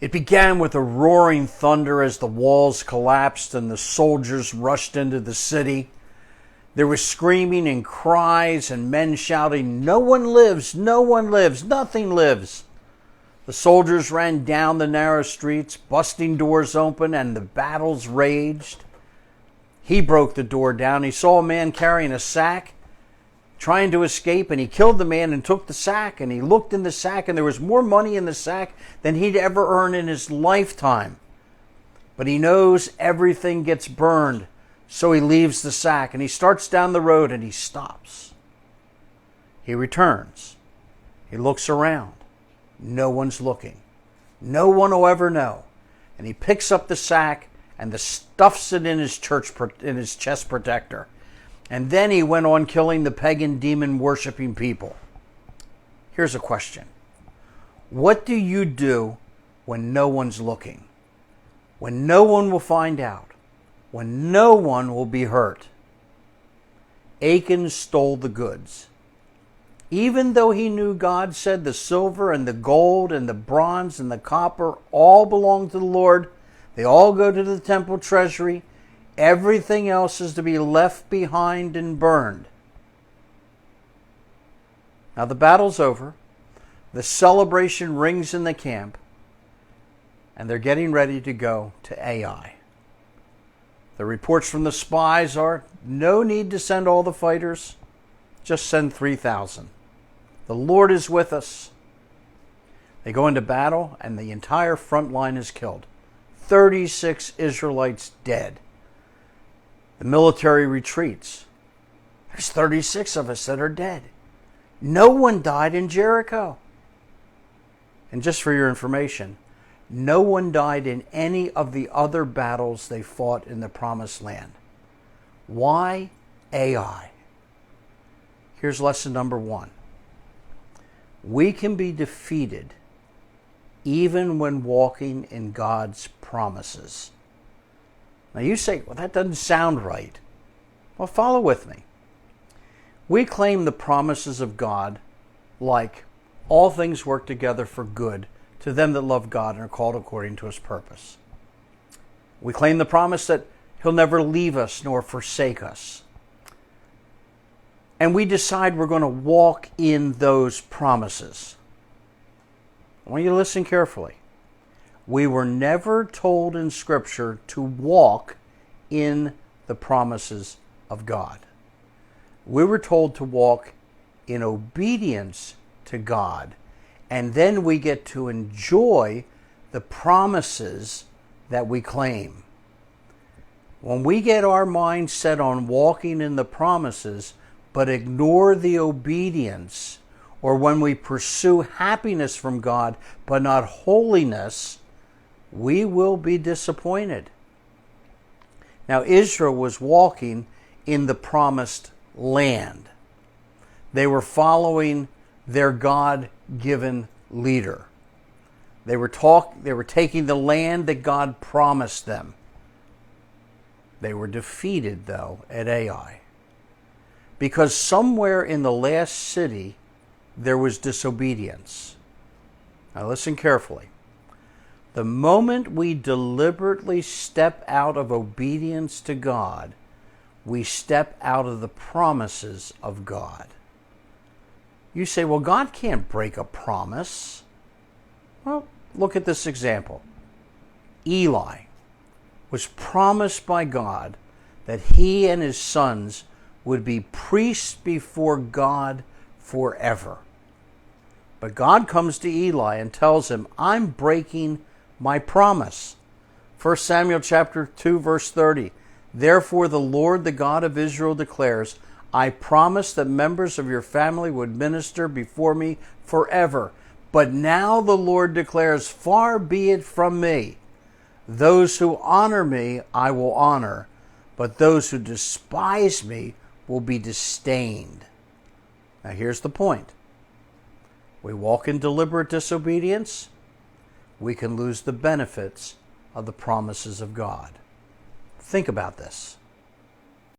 It began with a roaring thunder as the walls collapsed and the soldiers rushed into the city. There was screaming and cries and men shouting, "No one lives, no one lives, nothing lives." The soldiers ran down the narrow streets, busting doors open, and the battles raged. He broke the door down. He saw a man carrying a sack, trying to escape, and he killed the man and took the sack. And he looked in the sack, and there was more money in the sack than he'd ever earned in his lifetime. But he knows everything gets burned, so he leaves the sack, and he starts down the road, and he stops. He returns. He looks around. No one's looking. No one will ever know. And he picks up the sack and stuffs it in his chest protector. And then he went on killing the pagan demon-worshipping people. Here's a question. What do you do when no one's looking? When no one will find out? When no one will be hurt? Achan stole the goods. Even though he knew God said the silver and the gold and the bronze and the copper all belong to the Lord, they all go to the temple treasury, everything else is to be left behind and burned. Now the battle's over. The celebration rings in the camp, and they're getting ready to go to Ai. The reports from the spies are, no need to send all the fighters, just send 3,000. The Lord is with us. They go into battle, and the entire front line is killed. 36 Israelites dead. The military retreats. There's 36 of us that are dead. No one died in Jericho. And just for your information, no one died in any of the other battles they fought in the Promised Land. Why Ai? Here's lesson number 1. We can be defeated even when walking in God's promises. Now you say, well, that doesn't sound right. Well, follow with me. We claim the promises of God like all things work together for good to them that love God and are called according to his purpose. We claim the promise that he'll never leave us nor forsake us. And we decide we're going to walk in those promises. I want you to listen carefully. We were never told in Scripture to walk in the promises of God. We were told to walk in obedience to God, and then we get to enjoy the promises that we claim. When we get our mind set on walking in the promises, but ignore the obedience, or when we pursue happiness from God, but not holiness, we will be disappointed. Now, Israel was walking in the promised land. They were following their God-given leader. They were taking the land that God promised them. They were defeated, though, at Ai. Because somewhere in the last city, there was disobedience. Now listen carefully. The moment we deliberately step out of obedience to God, we step out of the promises of God. You say, well, God can't break a promise. Well, look at this example. Eli was promised by God that he and his sons would be priests before God forever. But God comes to Eli and tells him, I'm breaking my promise. 1 Samuel chapter 2, verse 30. Therefore the Lord, the God of Israel, declares, I promised that members of your family would minister before me forever. But now the Lord declares, far be it from me. Those who honor me I will honor, but those who despise me will be disdained. Now here's the point. We walk in deliberate disobedience, we can lose the benefits of the promises of God. Think about this.